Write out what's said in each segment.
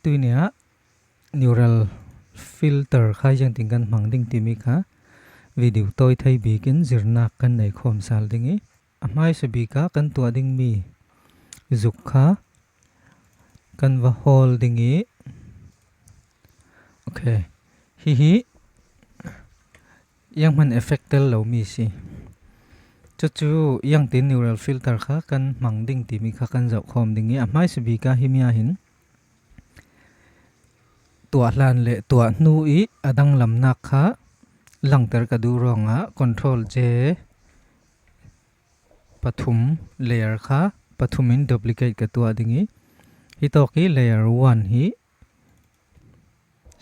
ตุยเนี้ย neural filter ใครยังติงกันมังดิ้งติมิค่ะวิดีโอตัวไทยบีกินจิรนักกันในคอมซาลดิ้งไม่สบีกากันตัวดิ้งมีจุกค่ะกันว่าฮอลดิ้งโอเคฮิยังมันเอฟเฟกต์เล่ามีสิจู่ๆยังติน neural filter ค่ะกันมังดิ้งติมิค่ะกันจะคอมดิ้งไม่สบีกาฮิมีอาหินตัวลานเละตัวนูอีอดังลำนักค่ะหลังเตอร์กระดูรองcontrol J ปฐุม layer ค่ะปฐุมิน duplicate กับตัวดิ้งฮิตอกี้ layer 1ฮิ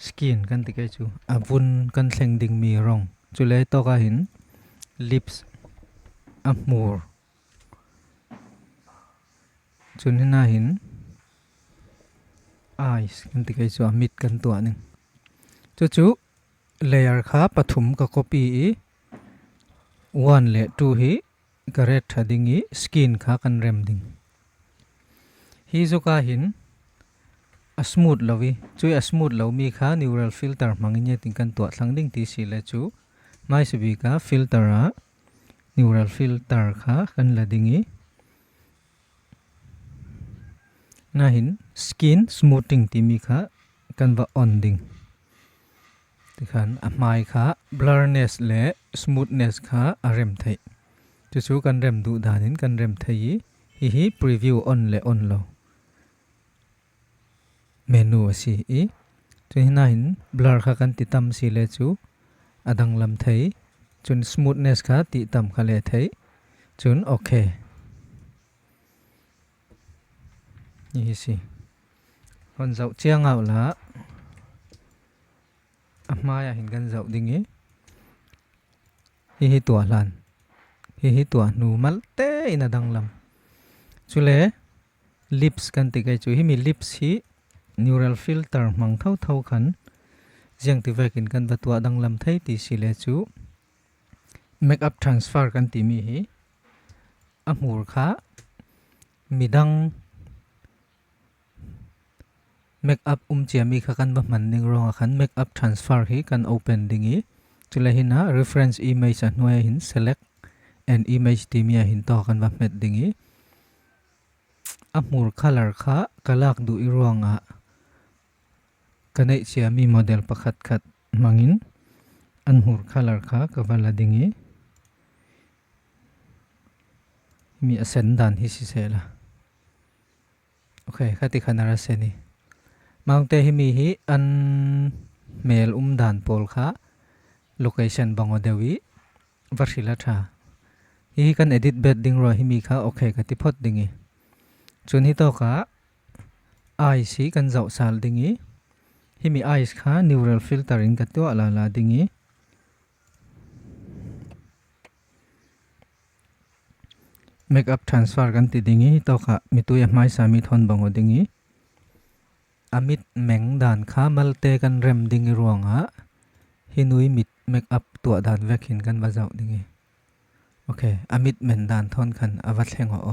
skin กันติกจูวุ่นกันเซงดิ้งมีรองจุเลยตอกหิน lips มูร์จุนหินาหินeyes กันติกจูมิดกันตัวหนึ่งจู่ๆ layer ค่ะปฐุมกับ copy 1 และ 2ฮิกระเรทดิ้งskin ค่ะกันเรมดิ้งฮิจุกาหินsmooth ลวีช่วย smooth ลวมีค่ะ neural filter มังอินยังติงกันตัวสังดิ้งที่สิเลจูไม่สบีค่ะ filter neural filter ค่ะกันละดิ้งน่าหิน skin smoothing ที่มีค่ะกันว่า on ดิ้งที่ขันไม่ค่ะ blurriness และ smoothness ค่ะเรมไทยจู่ๆกันเรมดูดานินกันเรมไทยฮิ preview on และ on ลวเมนูสิจนน่าเห็น blur ค่ะกันติดตามสิเลจูอดังลำไทยจน smoothness ค่ะติดตามค่ะเลไทยจนโอเคนี่สิคนเจ้าเจียงเอาละมาอยากเห็นกันเจ้าดิ้งฮิตัวลันฮิตัวนูมัลเตอินาดังลำจุเล lips กันติกจูฮิมี lips ฮิneural filter มังเท่ากันเจียงที่เวกินกันวัตถุดังลำไทยที่สิเลจู make up transfer กันที่มีฮีมูร์ค่ะมีดัง make upเจียมีค่ะกันว่ามันนิ่งรองกัน make up transfer ฮีกัน open ดิ้งจุเลหินะ reference image หน่วยหิน select and image ที่มีหินต่อกันว่าเม็ดดิ้งมูร์ color ค่ะกลักดูอีรองกันไอเชียมีโมเดลประคัดมังอินอันหูร์ color ค่ะกับวันละดิ้งมี ascendant ฮิสิเซล่ะโอเคค่ะที่ขนาดเซนี่มาอุเตหิมีฮิอันเมลด่านโพลค่ะ location บังอเดวีวัชิลาธาฮิกัน edit bed ดิ้งรอหิมีค่ะโอเคค่ะที่พอดดิ้งจนฮิโตค่ะ eyes กันเจ้าสาลดิ้งฮิมี eyes ค่ะ neural filtering กับตัวละดิ้งmake up transfer กันติดดิ้งฮิโตค่ะมีตัวยังไม่สามีทนบังอดิ้งอามิดแมงด่านค่ะมัลเตกันเรมดิ้งรวงฮินุยมิด make up ตัวด่านเวกหินกันว่าเจ้าดิ้งโอเคอามิดแมงด่านทนกันอวัดแหงหัว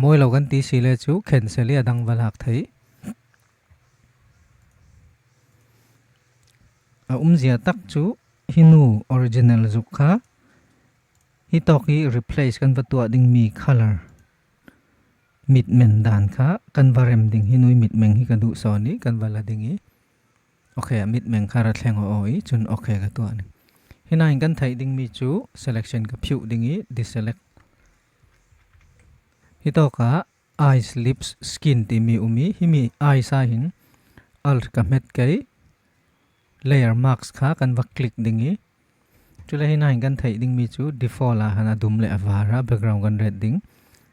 มวยเรากันตีสิเลจูเข็นเซลียดังวลักไทยเสียตักจูฮินูออริจินัลจุกค่ะฮิตอกี replace กันวัตถุดิ้งมี color มิดเมนดานค่ะกันวาร์มดิ้งฮินุยมิดเมงฮิกันดูสอนี่กันวลาดิ้งโอเคมิดเมงคารัดแหงหัวจนโอเคกับตัวนึงฮินาอิงกันไทยดิ้งมีจู selection กับผิวดิ้งdeselectฮิตอกะ eyes lips skin ที่มีฮิมี eyes หิน alt กับเม็ดไก่ layer marks ค่ะกันว่าคลิกดิ้งจุดเลยหินกันไทยดิ้งมีจู default ละหันดุมเลอวาระ background กัน red ดิ้ง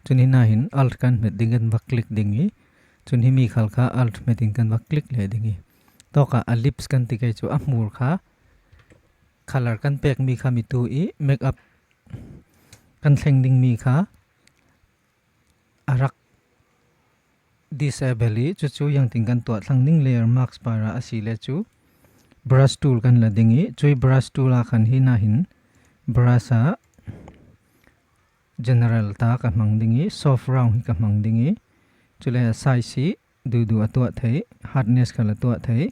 จุดหินalt กันเม็ดดิ้งกันว่าคลิกดิ้งจุดหิมีขัลค่ะ alt เม็ดดิ้งกันว่าคลิกเลยดิ้งตอกะ lips กันที่ไก่จูมูร์ค่ะ color กันเป็กมีค่ะมีตัวmake up กันเซงดิ้งมีค่ะรัก disable จู่ๆยังติงกันตัวทั้งนิ่ง layer marks ปาระอาศิเลจู brush tool กันละดิ้งช่วย brush tool อาคันหินหิน brush general ตากับมังดิ้งsoft round กับมังดิ้งจุเลย size du atua thấy hardness khala tua thấy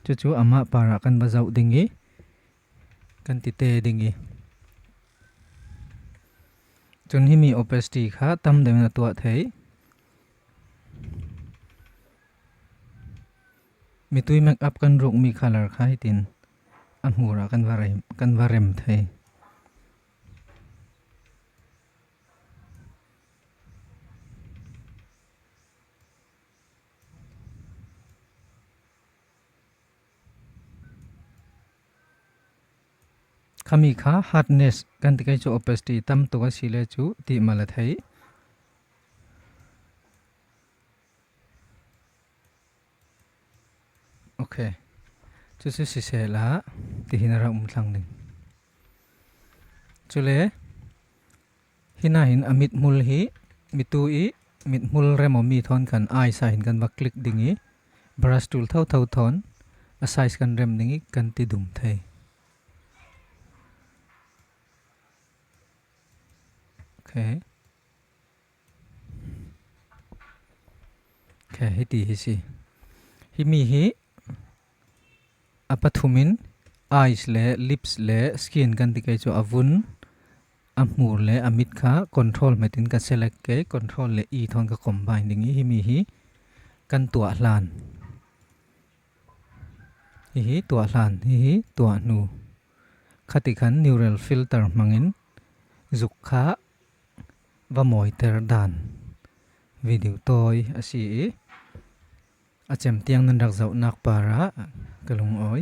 chu ama para kan bazau dingi kan tite dingi chun hi mi opacity kha tam dem na tua thấy mi tui make up kan ruk mi color kha hitin an hura kan varem thấy khami kha hardness kan tikai chu opacity tam to ka sile chu ti mala thei okay chu si se la ti hinara thlang ning chule hina hin amit mul hi mitui mit mul remo mi thon kan ai sa hin kan ba click dingi brush tool thau thon a size kan rem dingi kan ti dum thei okay hi ti hi si hi mi hi apathumin eyes le lips le skin kan tikai chu avun amur le amit kha control metin ka select ke control le e thon ka combine dingi hi mi hi kan tua hlan hi tua hlan hi tua nu khati khan neural filter mangin zuk kha va moi ter dan video toy asi achem tiang nan rak zau nak para kalung oi